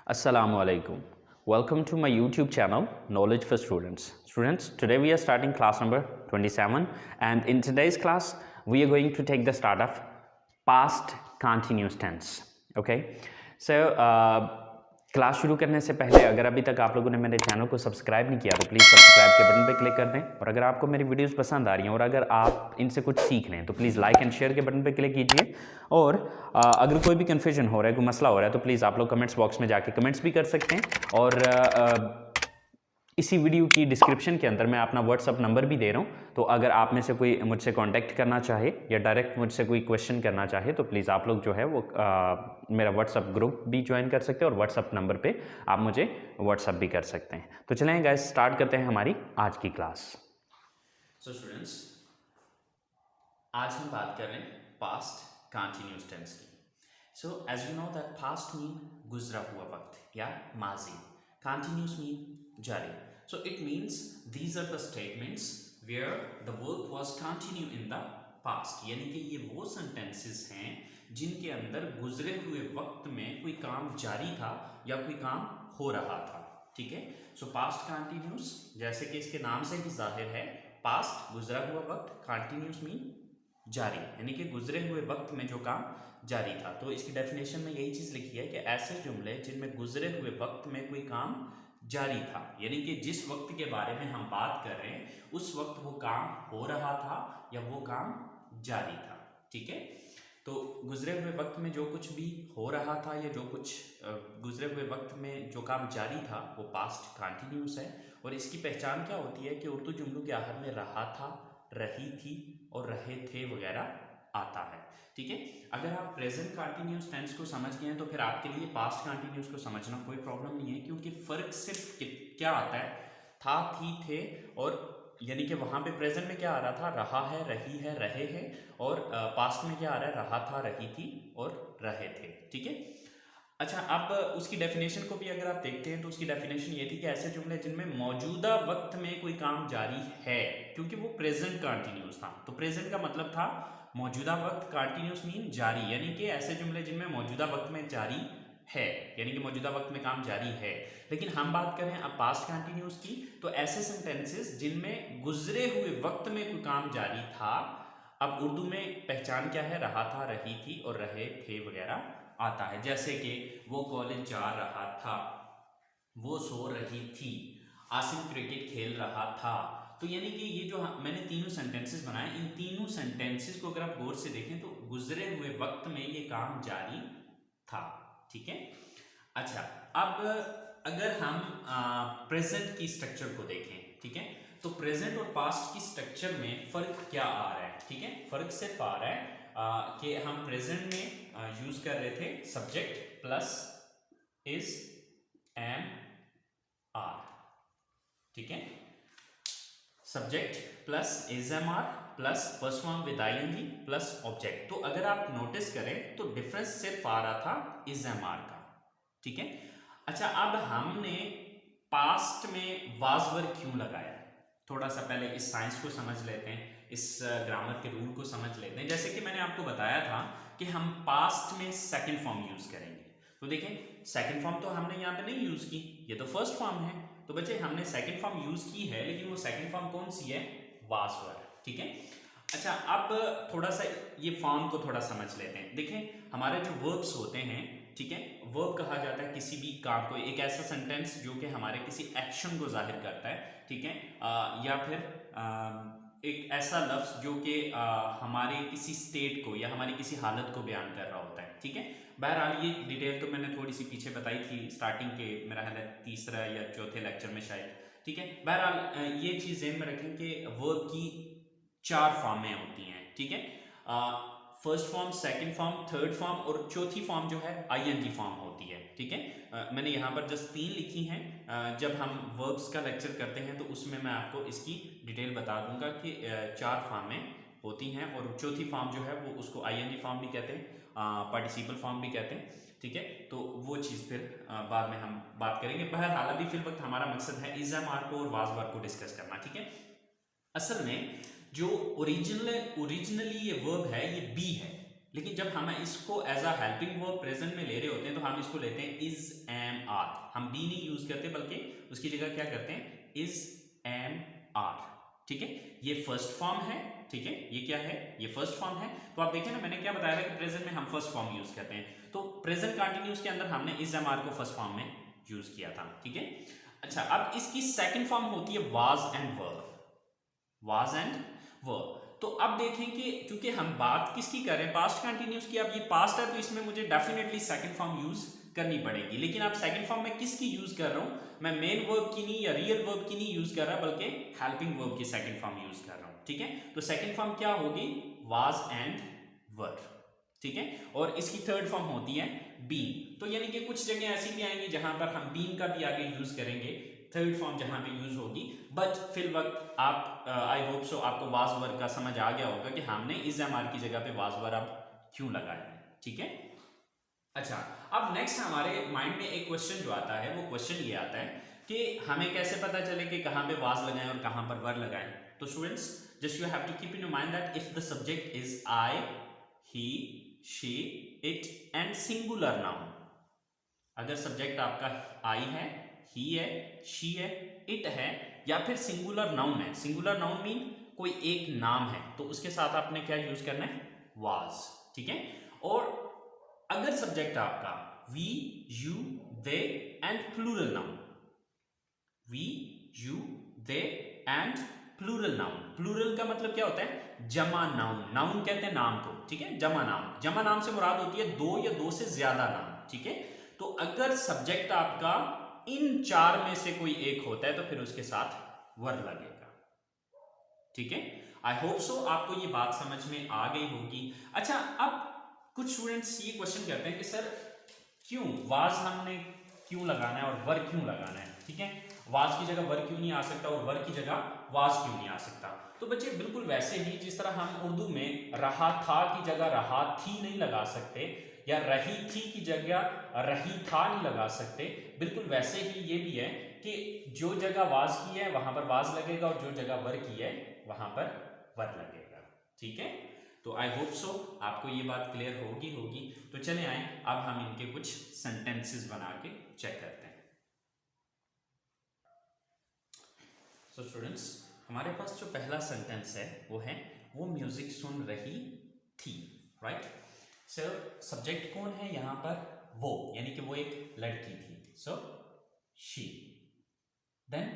Assalamu alaikum. Welcome to my YouTube channel, Knowledge for Students. Students, today we are starting class number 27, and in today's class, we are going to take the start of past continuous tense. Okay? So, class शुरू करने से पहले अगर अभी तक आप लोगों ने मेरे चैनल को सब्सक्राइब नहीं किया तो प्लीज़ सब्सक्राइब के बटन पे क्लिक कर दें। और अगर आपको मेरी वीडियोस पसंद आ रही हैं और अगर आप इनसे कुछ सीख लें तो प्लीज़ लाइक एंड शेयर के बटन पे क्लिक कीजिए। और अगर कोई भी कन्फ्यूजन हो रहा है, कोई मसला हो रहा है तो प्लीज़ आप लोग कमेंट्स बॉक्स में जाके कमेंट्स भी कर सकते हैं। और इसी वीडियो की डिस्क्रिप्शन के अंदर मैं अपना व्हाट्सअप नंबर भी दे रहा हूँ, तो अगर आप में से कोई मुझसे कांटेक्ट करना चाहे या डायरेक्ट मुझसे कोई क्वेश्चन करना चाहे तो प्लीज़ आप लोग जो है वो मेरा व्हाट्सअप ग्रुप भी ज्वाइन कर सकते हैं और व्हाट्सअप नंबर पे आप मुझे व्हाट्सअप भी कर सकते हैं। तो चलें गाइस, स्टार्ट करते हैं हमारी आज की क्लास। सो स्टूडेंट्स, आज हम बात कर रहे हैं पास्ट कंटिन्यूअस टेंस की। So as you know that past mean गुजरा हुआ वक्त या माजी, कंटिन्यूअस मीन जारी. So it means these are the statements where the work was continue in the past. यानी कि ये वो sentences हैं जिनके अंदर गुजरे हुए वक्त में कोई काम जारी था या कोई काम हो रहा था. ठीक है. सो पास्ट कंटिन्यूस, जैसे कि इसके नाम से ही जाहिर है, पास्ट गुजरा हुआ वक्त, कंटिन्यूस मीन जारी, यानी कि गुजरे हुए वक्त में जो काम जारी था. तो इसकी डेफिनेशन में यही चीज लिखी है कि ऐसे जुमले जिनमें गुजरे हुए वक्त में कोई काम जारी था, यानी कि जिस वक्त के बारे में हम बात कर रहे हैं उस वक्त वो काम हो रहा था या वो काम जारी था. ठीक है. तो गुजरे हुए वक्त में जो कुछ भी हो रहा था या जो कुछ गुजरे हुए वक्त में जो काम जारी था वो पास्ट कंटिन्यूस है. और इसकी पहचान क्या होती है कि उर्दू जुमलों के आखिर में रहा था, रही थी और रहे थे वगैरह आता है. ठीक है. अगर आप प्रेजेंट कंटिन्यूस टेंस को समझ गए हैं तो फिर आपके लिए पास्ट कंटिन्यूस को समझना कोई प्रॉब्लम नहीं है, क्योंकि फर्क सिर्फ क्या आता है, था, थी, थे, और यानी कि वहां पे प्रेजेंट में क्या आ रहा था, रहा है, रही है, रहे हैं, और पास्ट में क्या आ रहा है, रहा था, रही थी और रहे थे. ठीक है. अच्छा, अब उसकी डेफिनेशन को भी अगर आप देखते हैं तो उसकी डेफिनेशन ये थी कि ऐसे जुमले जिनमें मौजूदा वक्त में कोई काम जारी है, क्योंकि वो प्रेजेंट कंटिन्यूस था. तो प्रेजेंट का मतलब था मौजूदा वक्त, कंटिन्यूस मीन जारी, यानी कि ऐसे जुमले जिनमें मौजूदा वक्त में जारी है, यानी कि मौजूदा वक्त में काम जारी है. लेकिन हम बात करें अब पास्ट कंटिन्यूस की, तो ऐसे सेंटेंसेस जिनमें गुजरे हुए वक्त में कोई काम जारी था. अब उर्दू में पहचान क्या है, रहा था, रही थी और रहे थे वगैरह आता है. जैसे कि वो कॉलेज जा रहा था, वो सो रही थी, आसिम क्रिकेट खेल रहा था. तो यानी कि ये जो मैंने तीनों सेंटेंसेस बनाए, इन तीनों सेंटेंसेस को अगर आप गौर से देखें तो गुजरे हुए वक्त में ये काम जारी था. ठीक है. अच्छा, अब अगर हम प्रेजेंट की स्ट्रक्चर को देखें, ठीक है, तो प्रेजेंट और पास्ट की स्ट्रक्चर में फर्क क्या आ रहा है. ठीक है. फर्क सिर्फ आ रहा है कि हम प्रेजेंट में यूज कर रहे थे subject plus is, am, are. ठीक है. Subject plus is, am, are plus first form with ING plus object. तो अगर आप नोटिस करें तो डिफरेंस सिर्फ आ रहा था इज, एम, आर का. ठीक है. अच्छा, अब हमने पास्ट में वाज वर्ब क्यों लगाया, थोड़ा सा पहले इस साइंस को समझ लेते हैं, इस ग्रामर के रूल को समझ लेते हैं. जैसे कि मैंने आपको बताया था कि हम पास्ट में सेकंड फॉर्म यूज करेंगे. तो देखें, सेकंड फॉर्म तो हमने यहाँ पे नहीं यूज की, ये तो फर्स्ट फॉर्म है. तो बच्चे हमने सेकंड फॉर्म यूज की है, लेकिन वो सेकंड फॉर्म कौन सी है, वाज वर्ब. ठीक है. अच्छा, अब थोड़ा सा ये फॉर्म को थोड़ा समझ लेते हैं. देखें, हमारे जो वर्ब्स होते हैं, ठीक है, वर्ब कहा जाता है किसी भी काम को, एक ऐसा सेंटेंस जो कि हमारे किसी एक्शन को जाहिर करता है. ठीक है. या फिर एक ऐसा लफ्ज जो कि हमारे किसी स्टेट को या हमारी किसी हालत को बयान कर रहा होता है. ठीक है. बहरहाल ये डिटेल तो मैंने थोड़ी सी पीछे बताई थी स्टार्टिंग के, मेरा ख्याल है तीसरा या चौथे लेक्चर में शायद. ठीक है. बहरहाल ये चीज ध्यान में रखें कि वर्ब की 4 फॉर्में होती हैं. ठीक है. First form, second form, third form और चौथी फॉर्म जो है आईएनजी फॉर्म होती है. ठीक है. मैंने यहाँ पर जस्ट 3 लिखी हैं. जब हम वर्ब्स का लेक्चर करते हैं तो उसमें मैं आपको इसकी डिटेल बता दूंगा कि 4 फॉर्में होती हैं, और चौथी फॉर्म जो है वो उसको आईएनजी फॉर्म भी कहते हैं, पार्टिसिपल फॉर्म भी कहते हैं. ठीक है. तो वो चीज़ फिर बाद में हम बात करेंगे. बहरहाल अभी फिल वक्त हमारा मकसद है इज, एम, आर को और वाज वर्ब को डिस्कस करना. ठीक है. असल में जो ओरिजिनली ये वर्ब है ये बी है, लेकिन जब हम इसको as a helping verb present में ले रहे होते हैं तो हम इसको लेते हैं इज एम आर, हम बी नहीं यूज करते बल्कि उसकी जगह क्या करते हैं इज एम आर। ठीक है, ये फर्स्ट फॉर्म है। ठीक है, ये क्या है, ये फर्स्ट फॉर्म है। तो आप देखिए ना, मैंने क्या बताया था कि प्रेजेंट में हम फर्स्ट फॉर्म यूज करते हैं, तो प्रेजेंट कंटिन्यूअस के अंदर हमने इज एम आर को फर्स्ट फॉर्म में यूज किया था। ठीक है, अच्छा अब इसकी सेकंड फॉर्म होती है was and were, was and were. तो अब देखें कि क्योंकि हम बात किसकी कर रहे हैं, पास्ट कंटिन्यूअस की, अब ये पास्ट है तो इसमें मुझे डेफिनेटली सेकंड फॉर्म यूज करनी पड़ेगी। लेकिन आप सेकंड फॉर्म में किसकी यूज कर रहा हूं, मैं मेन वर्ब की नहीं या रियल वर्ब की नहीं यूज कर रहा बल्कि हेल्पिंग वर्ब की सेकंड फॉर्म यूज कर रहा हूं। ठीक है, तो सेकंड फॉर्म क्या होगी, वाज एंड वर। ठीक है, और इसकी थर्ड फॉर्म होती है बीन। तो यानी कि कुछ जगह ऐसी भी आएंगी जहां पर हम बीन का भी आगे यूज करेंगे, थर्ड फॉर्म जहां पे यूज होगी। बट फिर वक्त आप आई होप सो आपको वाज वर का समझ आ गया होगा कि हमने इज एम आर की जगह पे वाज वर अब क्यों लगाया है। ठीक है, अच्छा अब नेक्स्ट हमारे माइंड में एक क्वेश्चन जो आता है वो क्वेश्चन ये आता है कि हमें कैसे पता चले कि कहां पे वाज लगाएं और कहां पर वर लगाएं। तो students just you have to keep in your mind that if the subject is I, he, she, it and singular noun, अगर सब्जेक्ट आपका आई है, ही है, शी है, इट है या फिर सिंगुलर नाउन है, सिंगुलर नाउन मीन कोई एक नाम है, तो उसके साथ आपने क्या यूज करना है, वाज। ठीक है, और अगर सब्जेक्ट आपका we, you, they and plural noun, we, you, they and plural noun, plural का मतलब क्या होता है, जमा नाउन, नाउन कहते हैं नाम को। ठीक है, जमा नाउन, जमा नाम से मुराद होती है दो या दो से ज्यादा नाम। ठीक है, तो अगर सब्जेक्ट आपका इन चार में से कोई एक होता है तो फिर उसके साथ वर लगेगा। ठीक है, आई होप सो आपको ये बात समझ में आ गई होगी। अच्छा अब कुछ स्टूडेंट्स ये क्वेश्चन करते हैं कि सर क्यों वाज हमने क्यों लगाना है और वर क्यों लगाना है। ठीक है, वाज की जगह वर क्यों नहीं आ सकता और वर की जगह वाज क्यों नहीं आ सकता। तो बच्चे बिल्कुल वैसे ही जिस तरह हम उर्दू में रहा था की जगह रहा थी नहीं लगा सकते या रही थी की जगह रही था नहीं लगा सकते, बिल्कुल वैसे ही ये भी है कि जो जगह वाज की है वहां पर वाज लगेगा और जो जगह वर की है वहां पर वर लगेगा। ठीक है, तो आई होप सो आपको ये बात क्लियर होगी। तो चले आए अब हम इनके कुछ सेंटेंसेस बना के चेक करते हैं। सो स्टूडेंट्स हमारे पास जो पहला सेंटेंस है वो म्यूजिक सुन रही थी। राइट, सो सब्जेक्ट कौन है यहाँ पर, वो, यानी कि वो एक लड़की थी, so she. Then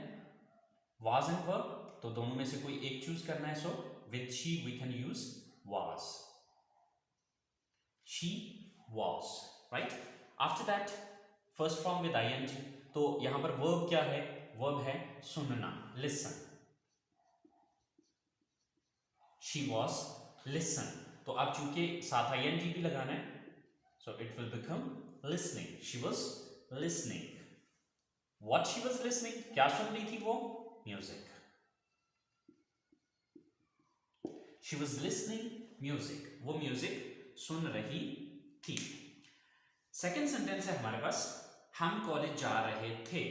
was and verb, तो दोनों में से कोई एक चूज करना है, so with she we can use was, she was, right? After that first form with ing, तो यहां पर verb क्या है, verb है सुनना, listen, she was listen, तो अब चूंकि साथ ing भी लगाना है so it will become listening, she was listening, what she was listening, क्या सुन रही थी वो, music, she was listening music, वो म्यूजिक सुन रही थी। सेकेंड सेंटेंस है हमारे पास, हम कॉलेज जा रहे थे।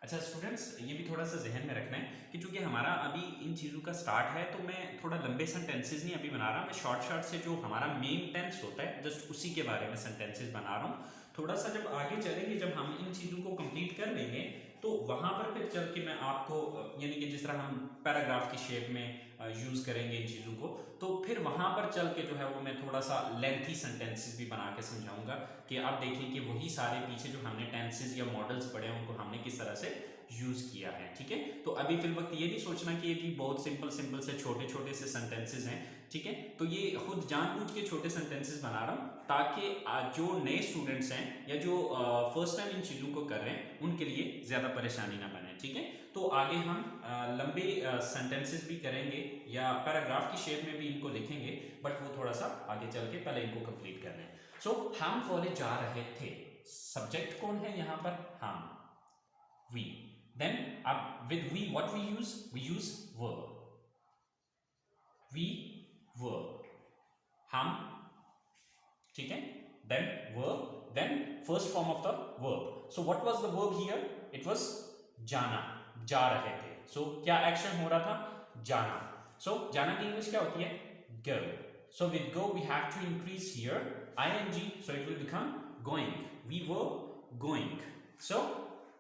अच्छा स्टूडेंट्स ये भी थोड़ा सा जहन में रखना है कि चूंकि हमारा अभी इन चीज़ों का स्टार्ट है तो मैं थोड़ा लंबे सेंटेंसेस नहीं अभी बना रहा, मैं शॉर्ट से जो हमारा मेन टेंस होता है जस्ट उसी के बारे में सेंटेंसेस बना रहा हूँ। थोड़ा सा जब आगे चलेंगे, जब हम इन चीज़ों को कंप्लीट कर लेंगे तो वहाँ पर फिर चल के मैं आपको यानी कि जिस तरह हम पैराग्राफ की शेप में यूज़ करेंगे इन चीज़ों को, तो फिर वहाँ पर चल के जो है वो मैं थोड़ा सा लेंथी सेंटेंसेस भी बना के समझाऊंगा कि आप देखें कि वही सारे पीछे जो हमने टेंसेस या मॉडल्स पढ़े हैं उनको हमने किस तरह से यूज़ किया है। ठीक है, तो अभी फिर वक्त ये नहीं सोचना कि ये भी बहुत सिंपल से छोटे से सेंटेंसेस हैं। ठीक है, तो ये खुद जानबूझ के छोटे सेंटेंसेस बना रहा हूँ ताकि जो नए स्टूडेंट्स हैं या जो फर्स्ट टाइम इन चीज़ों को कर रहे हैं उनके लिए ज़्यादा परेशानी ना बने। ठीक है, तो आगे हम लंबे सेंटेंसेस भी करेंगे या पैराग्राफ की शेप में भी इनको लिखेंगे, बट वो थोड़ा सा आगे चल के पहले इनको कंप्लीट कर लें। सो हम कॉलेज जा रहे थे, सब्जेक्ट कौन है यहाँ पर, हम, वी। देन अब with we what we use verb, we verb, हम। ठीक है, then verb, then first form of the verb. So what was the verb here, it was जाना, जा रहे थे। सो क्या एक्शन हो रहा था, जाना। सो जाना की इंग्लिश क्या होती है, गो। So with go we have to increase here ing, so it will become going. We were going. So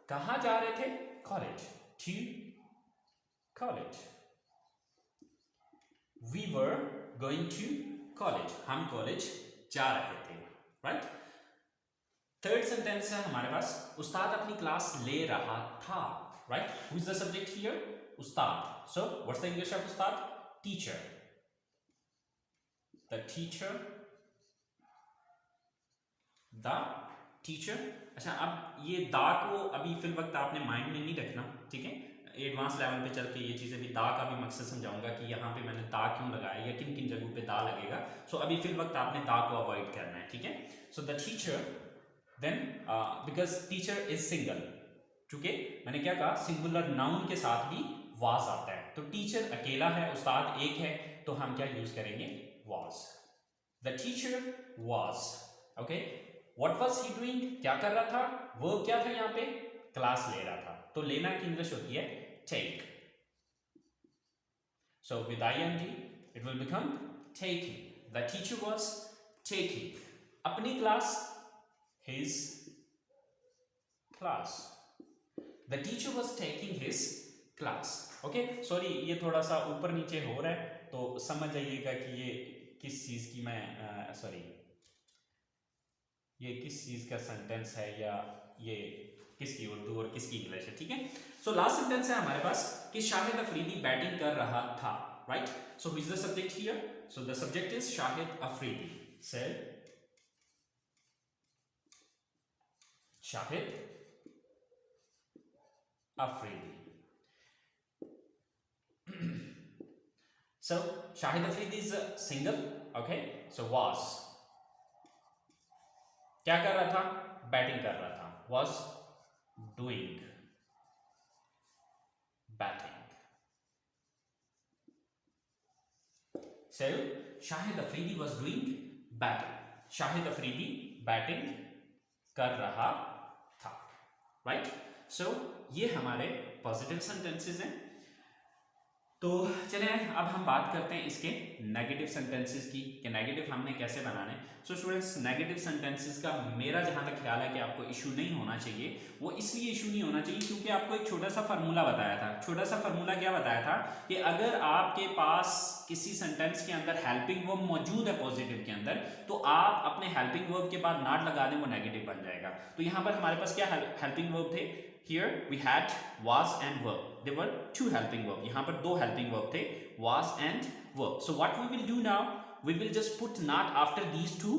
कहाँ जा रहे थे? College. To college. We were going to college. हम कॉलेज जा रहे थे. Right? थर्ड सेंटेंस है हमारे पास, उस्ताद अपनी क्लास ले रहा था. Right? Who is the subject here? Ustad. So what's the English of Ustad? Teacher. The teacher. The teacher. अच्छा, अब ये दा को अभी फिल वक्त आपने माइंड में नहीं रखना, ठीक है. एडवांस लेवल पे चल के ये चीज़ें भी, दा का भी मकसद समझाऊंगा कि यहाँ पे मैंने दा क्यों लगाया या किन किन जगहों पे दा लगेगा. सो अभी फिल वक्त आपने दा को अवॉइड करना है, ठीक है. So the teacher, then because teacher is single, चूंकि मैंने क्या कहा, सिंगुलर नाउन के साथ भी वाज आता है. तो टीचर अकेला है, उस्ताद एक है, तो हम क्या यूज करेंगे? Was. The teacher was. Okay, what was he doing? क्या कर रहा था? वर्ब क्या था यहाँ पे? क्लास ले रहा था. तो लेना की इंग्लिश होती है take. So with ing it will become taking. The teacher was taking अपनी class, his class. The teacher was taking his class. Okay, sorry ये थोड़ा सा ऊपर नीचे हो रहा है, तो समझ जाइएगा कि ये किस चीज की मैं सॉरी ये किस चीज का सेंटेंस है, या ये किसकी उर्दू और किसकी इंग्लिश है, ठीक है. सो लास्ट सेंटेंस है हमारे पास कि शाहिद अफरीदी बैटिंग कर रहा था. Right. So who is the subject here? So the subject is Shahid Afridi. Said Shahid Afridi. So Shahid Afridi is single. Okay, so was क्या कर रहा था? बैटिंग कर रहा था. Was doing batting. So Shahid Afridi was doing batting. Shahid Afridi batting कर रहा था. Right? So ये हमारे पॉजिटिव सेंटेंसेस हैं. तो चलिए अब हम बात करते हैं इसके नेगेटिव सेंटेंसेस की, कि नेगेटिव हमने कैसे बनाने. सो स्टूडेंट्स, नेगेटिव सेंटेंसेस का मेरा जहां तक ख्याल है कि आपको इशू नहीं होना चाहिए. वो इसलिए इशू नहीं होना चाहिए क्योंकि आपको एक छोटा सा फार्मूला बताया था. छोटा सा फार्मूला क्या बताया था कि अगर आपके पास किसी सेंटेंस के अंदर हेल्पिंग वर्ब मौजूद है पॉजिटिव के अंदर, तो आप अपने हेल्पिंग वर्ब के बाद नॉट लगा दें, वो नेगेटिव बन जाएगा. तो यहाँ पर हमारे पास क्या हेल्पिंग वर्ब थे? Here we had was and were. There were two helping verb. यहाँ पर दो helping verb थे, was and were. So what we will do now? We will just put not after these two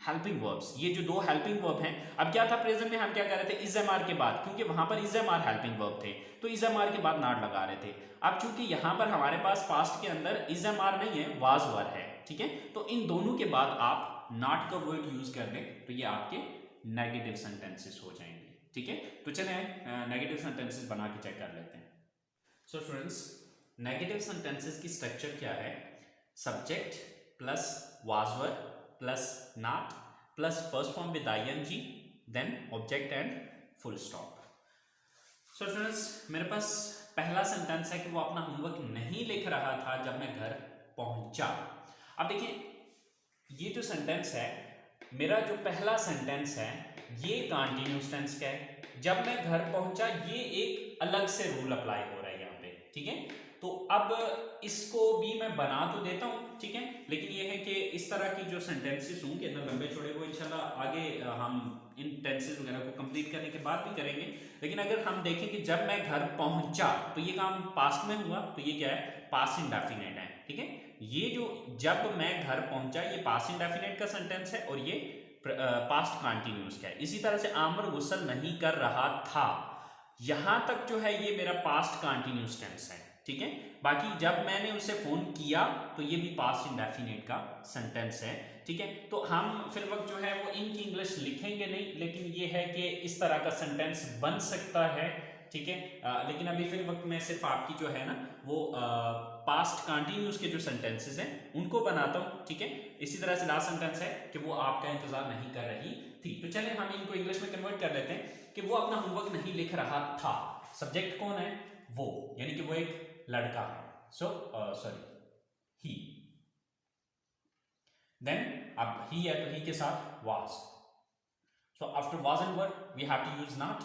helping verbs. ये जो दो helping verb हैं, अब क्या था प्रेजेंट में हम क्या कर रहे थे? is mr के बाद, क्योंकि वहाँ पर is mr helping verb थे, तो is mr के बाद not लगा रहे थे. अब चूंकि यहाँ पर हमारे पास past के अंदर is mr नहीं है, was were है, ठीक है. तो इन दोनों के बाद आप not का word यूज कर दें, तो ये आपके नेगेटिव सेंटेंसेस हो जाएंगे, ठीक है. तो चलें नेगेटिव सेंटेंसेस बना के चेक कर लेते हैं. सो स्टूडेंट्स, नेगेटिव सेंटेंसेस की स्ट्रक्चर क्या है? Subject plus was were plus not plus first form with ing, then object and full stop. So students, मेरे पास पहला सेंटेंस है कि वो अपना होमवर्क नहीं लिख रहा था जब मैं घर पहुंचा. अब देखिए, ये जो सेंटेंस है, मेरा जो पहला सेंटेंस है, ये कंटीन्यूअस टेंस का है. जब मैं घर पहुंचा, ये एक अलग से रूल अप्लाई हो रहा है यहाँ पे, ठीक है. तो अब इसको भी मैं बना तो देता हूँ, ठीक है, लेकिन ये है कि इस तरह की जो सेंटेंसेस होंगे ना लंबे छोड़े, वो इंशाल्लाह आगे हम इन टेंसेस वगैरह को कंप्लीट करने के बाद भी करेंगे. लेकिन अगर हम देखें कि जब मैं घर पहुंचा, तो ये काम पास्ट में हुआ, तो ये क्या है? पास्ट इंडेफिनिट है, ठीक है. ये जो जब मैं घर पहुंचा, ये पास्ट इंडेफिनिट का सेंटेंस है, और ये पास्ट कंटिन्यूअस का है. इसी तरह से आमर गुस्ल नहीं कर रहा था, यहां तक जो है ये मेरा पास्ट कंटिन्यूअस टेंस है, ठीक है. बाकी जब मैंने उसे फोन किया, तो ये भी पास्ट इंडेफिनिट का सेंटेंस है, ठीक है. तो हम फिर वक्त जो है वो इनकी इंग्लिश लिखेंगे नहीं, लेकिन ये है कि इस तरह का सेंटेंस बन सकता है, ठीक है. लेकिन अभी फिर वक्त में सिर्फ आपकी जो है ना वो पास्ट कंटिन्यूअस के जो सेंटेंसेस हैं उनको बनाता हूँ, ठीक है. इसी तरह से लास्ट सेंटेंस है कि वो आपका इंतजार नहीं कर रही थी. तो चले हम इनको इंग्लिश में कन्वर्ट कर लेते हैं कि वो अपना होमवर्क नहीं लिख रहा था. सब्जेक्ट कौन है? वो, यानी कि वो एक लड़का है. सो सॉरी, ही, देन अब ही है तो ही के साथ was. So after was and were we have to use not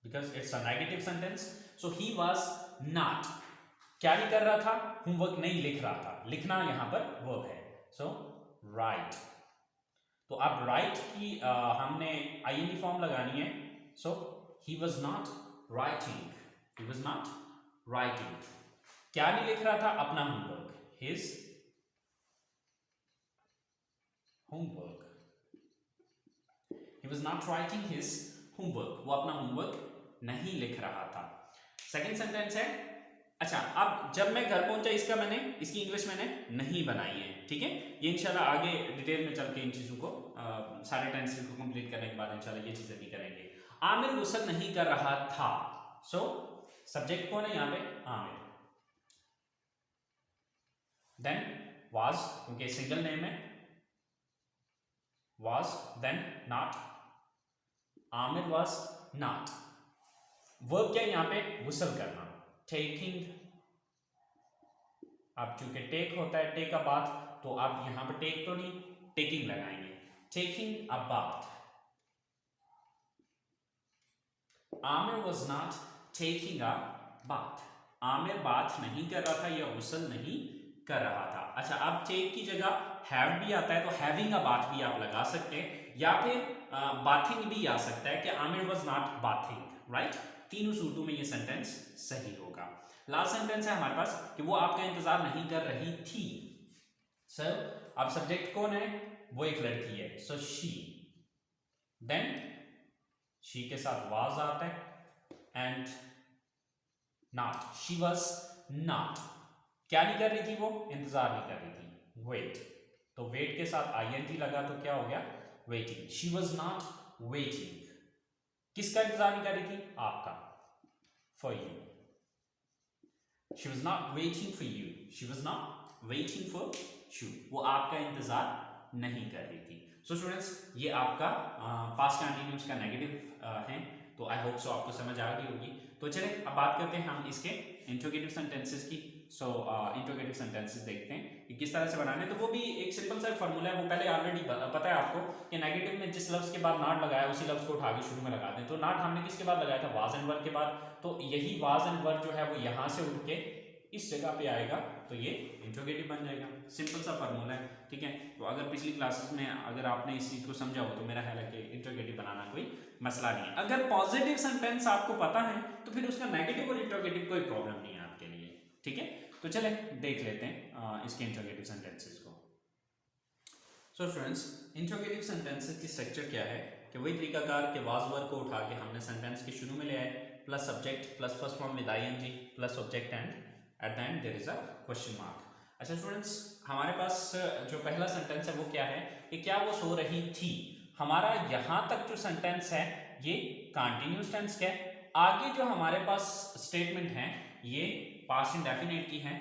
because it's a negative sentence. So he was not, क्या नहीं कर रहा था, होमवर्क नहीं लिख रहा था, लिखना यहां पर verb है. So write. तो अब write की हमने ing फॉर्म लगानी है. So he was not writing. He was not writing. क्या नहीं लिख रहा था, अपना homework, his homework. He was not writing his homework. वो अपना होमवर्क नहीं लिख रहा था. सेकेंड सेंटेंस है. अच्छा, अब जब मैं घर पहुंचा, इसकी इंग्लिश मैंने नहीं बनाई है, ठीक है. ये इंशाल्लाह आगे डिटेल में चल के इन चीजों को सारे टेंसेस को कंप्लीट करने के बाद इंशाल्लाह ये चीजें भी करेंगे. आमिर गुस्सा नहीं कर रहा था. सो सब्जेक्ट कौन है यहाँ पे, आमिर. देन वाज, क्योंकि सिंगल नेम है, was, then not. Aamir was not. Verb क्या है यहाँ पे, गुसल करना, taking. अब चूंकि टेक होता है, टेक अ बाथ, तो आप यहां पर टेक तो नहीं, टेकिंग लगाएंगे. taking a bath. Aamir was not taking a bath. Aamir बात नहीं कर रहा था या गुसल नहीं कर रहा था. अच्छा, अब टेक की जगह हैव भी आता है तो हैविंग अ बाथ भी आप लगा सकते हैं, या फिर बाथिंग भी आ सकता है कि Aamir was not bathing. Right, तीनों सूरतों में ये सेंटेंस सही होगा. लास्ट सेंटेंस है हमारे पास कि वो आपका इंतजार नहीं कर रही थी. सर अब सब्जेक्ट कौन है, वो एक लड़की है. सो शी. देन शी के साथ वाज आता है and not. She was not. क्या नहीं कर रही थी, वो इंतजार नहीं कर रही थी. वेट, तो वेट के साथ ing लगा तो क्या हो गया, waiting. She was not waiting. किसका इंतजार नहीं कर रही थी, आपका. For you. She was not waiting for you. She was not waiting for you. वो आपका इंतजार नहीं कर रही थी. सो स्टूडेंट्स, ये आपका पास्ट कंटिन्यूअस का नेगेटिव है. तो आई होप सो आपको समझ आ गई होगी. तो चले अब बात करते हैं हम इसके इंट्रोगेटिव सेंटेंसेस की. सो इंट्रोगेटिव सेंटेंसेस देखते हैं कि किस तरह से बनाने. तो वो भी एक सिंपल सा फॉर्मूला है, वो पहले ऑलरेडी पता है आपको कि नेगेटिव में जिस लफ्ज के बाद नॉट लगाया उसी लफ्ज को उठा के शुरू में लगा दें. तो नॉट हमने किसके बाद लगाया था, वाज एंड वर के बाद. तो यही वाज एंड वर जो है वो यहाँ से उठ के इस जगह पे आएगा, तो ये इंट्रोगेटिव बन जाएगा. सिंपल सा फॉर्मूला है, ठीक है. तो अगर पिछली क्लासेस में अगर आपने इस चीज को समझा हो तो मेरा ख्याल है कि इंट्रोगेटिव बनाना कोई मसला नहीं है. अगर पॉजिटिव सेंटेंस आपको पता है तो फिर उसका नेगेटिव और इंट्रोगेटिव कोई प्रॉब्लम नहीं है आपके लिए, ठीक है. तो चले देख लेते हैं इसके इंट्रोगेटिव सेंटेंसेस को. सो स्टूडेंट्स, इंट्रोगेटिव सेंटेंसेस की स्ट्रक्चर क्या है कि वही तरीकाकार के वाज वर को उठा के हमने सेंटेंस के शुरू में ले आए, plus subject plus first form with ing plus object and at the end there is a question mark. अच्छा स्टूडेंट्स, हमारे पास जो पहला सेंटेंस है वो क्या है कि क्या वो सो रही थी. हमारा यहां तक जो सेंटेंस है ये कंटीन्यूअस टेंस का है. आगे जो हमारे पास स्टेटमेंट है ये पास्ट इंडेफिनिट की है.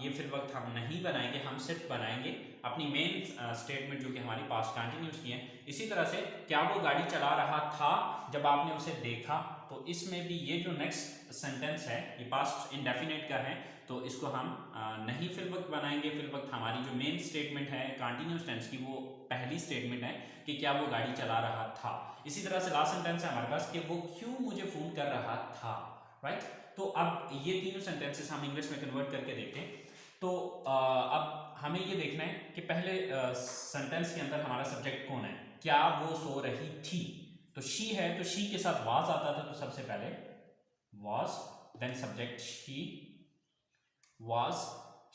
ये फिर वक्त हम नहीं बनाएंगे, हम सिर्फ बनाएंगे अपनी मेन स्टेटमेंट जो कि हमारी पास्ट कंटिन्यूस की है. इसी तरह से क्या वो गाड़ी चला रहा था जब आपने उसे देखा, तो इसमें भी ये जो नेक्स्ट सेंटेंस है ये पास्ट इंडेफिनिट का है, तो इसको हम नहीं फिर वक्त बनाएंगे. फिर वक्त हमारी जो मेन स्टेटमेंट है कंटिन्यूस टेंस की वो पहली स्टेटमेंट है कि क्या वो गाड़ी चला रहा था. इसी तरह से लास्ट सेंटेंस है हमारे पास कि वो क्यों मुझे फोन कर रहा था. राइट, तो अब ये तीनों सेंटेंसेस हम इंग्लिश में कन्वर्ट करके देखते हैं. तो अब हमें ये देखना है कि पहले सेंटेंस के अंदर हमारा सब्जेक्ट कौन है, क्या वो सो रही थी. तो शी है तो शी के साथ वाज आता था, तो सबसे पहले was, then subject she, was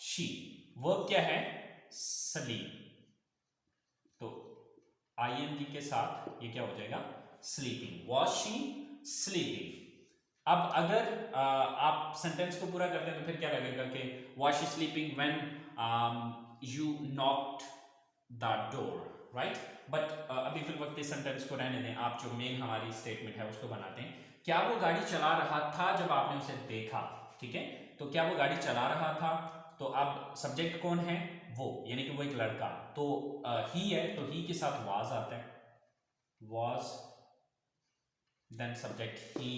she. Verb क्या है, स्लीप, तो ing के साथ ये क्या हो जाएगा, स्लीपिंग. Was she sleeping. अब अगर आप सेंटेंस को पूरा करते हैं तो फिर क्या लगेगा कि was she sleeping when you knocked the door. Right, but अभी फिर वक्त इस सेंटेंस को रहने दें, आप जो मेन हमारी स्टेटमेंट है उसको बनाते हैं. क्या वो गाड़ी चला रहा था जब आपने उसे देखा. ठीक है, तो क्या वो गाड़ी चला रहा था, तो अब सब्जेक्ट कौन है, वो, यानी कि वो एक लड़का. तो ही है तो ही के साथ वाज आता है, was, then subject he,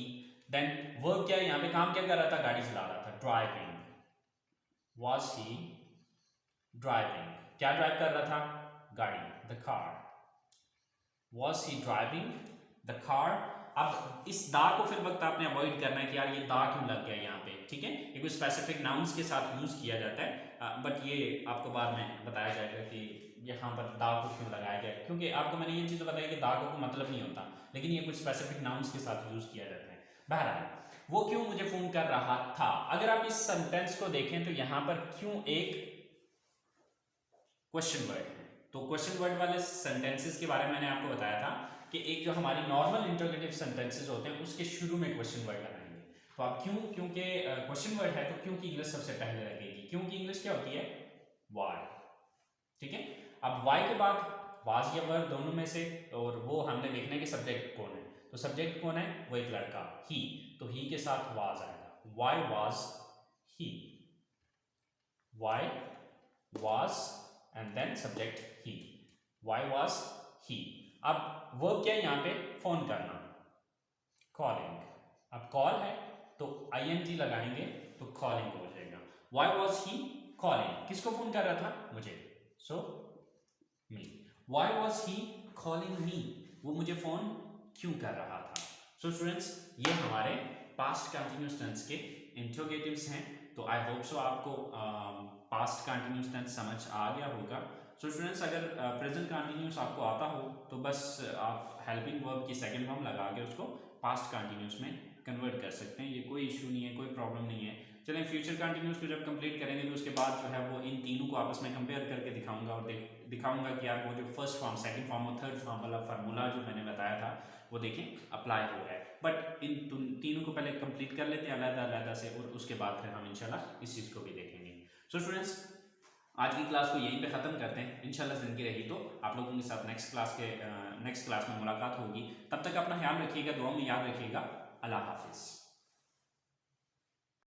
then verb क्या है, यहां पे काम क्या कर रहा था, गाड़ी चला रहा था, ड्राइविंग. Was he driving. क्या ड्राइव कर रहा था? गाड़ी, the car. Was he driving the car? अब इस दा को फिर वक्त आपने अवॉइड करना है कि यार ये दा क्यों लग गया यहाँ पे, ठीक है। ये कोई स्पेसिफिक नाउन्स के साथ यूज किया जाता है, बट ये आपको बाद में बताया जाएगा कि यहाँ पर दा को क्यों लगाया गया, क्योंकि आपको मैंने ये चीज़ बताई कि दा को कोई मतलब नहीं होता, लेकिन ये कुछ स्पेसिफिक नाउन्स के साथ यूज किया जाता है। बहरहाल, वो क्यों मुझे फोन कर रहा था, अगर आप इस सेंटेंस को देखें तो यहाँ पर क्यों एक क्वेश्चन वर्ड है। तो क्वेश्चन वर्ड वाले सेंटेंसेस के बारे में मैंने आपको बताया था कि एक जो हमारी नॉर्मल इंटरोगेटिव सेंटेंसेस होते हैं उसके शुरू में क्वेश्चन वर्ड लगाएंगे। तो आप क्यों, क्योंकि क्वेश्चन वर्ड है तो क्यों की इंग्लिश सबसे पहले लगेगी। क्यों की इंग्लिश क्या होती है? वाई, ठीक है। अब वाई के बाद वाज या वर दोनों में से, और वो हमने देखना है कि सब्जेक्ट कौन है। तो सब्जेक्ट कौन है? वो एक लड़का, ही, तो ही के साथ वाज आएगा। Why was he, why was and then subject he, why was he. अब वर्ब क्या है यहाँ पे? फोन करना, कॉलिंग। अब कॉल है तो ing लगाएंगे तो कॉलिंग हो जाएगा। Why was he calling? किसको फोन कर रहा था? मुझे, so me. Why was he calling me? वो मुझे फोन क्यों कर रहा था। सो स्टूडेंट्स, ये हमारे पास्ट कंटिन्यूस टेंस के इंट्रोगेटिव्स हैं। तो आई होप सो आपको पास्ट कंटिन्यूस टेंस समझ आ गया होगा। सो स्टूडेंट्स, अगर प्रेजेंट कंटिन्यूस आपको आता हो तो बस आप हेल्पिंग वर्ब की सेकंड फॉर्म लगा के उसको पास्ट कंटिन्यूस में कन्वर्ट कर सकते हैं। ये कोई इशू नहीं है, कोई प्रॉब्लम नहीं है। चलें, फ्यूचर कंटिन्यूस को जब कंप्लीट करेंगे तो उसके बाद जो है वो इन तीनों को आपस में कंपेयर करके दिखाऊंगा और दिखाऊंगा कि आप वो जो फर्स्ट फॉर्म, सेकंड फॉर्म और थर्ड फॉर्म वाला फार्मूला जो मैंने बताया था वो देखें अप्लाई हो रहा है। बट इन तीनों को पहले कंप्लीट कर लेते हैं अलग-अलग से, और उसके बाद फिर हम इंशाल्लाह इस चीज़ को भी देखेंगे। सो स्टूडेंट्स, आज की क्लास को यहीं पे ख़त्म करते हैं। इंशाल्लाह ज़िंदगी रही तो आप लोगों के साथ नेक्स्ट क्लास में मुलाकात होगी। तब तक अपना ख्याल रखिएगा, दुआ में याद रखिएगा। अल्लाह हाफिज़।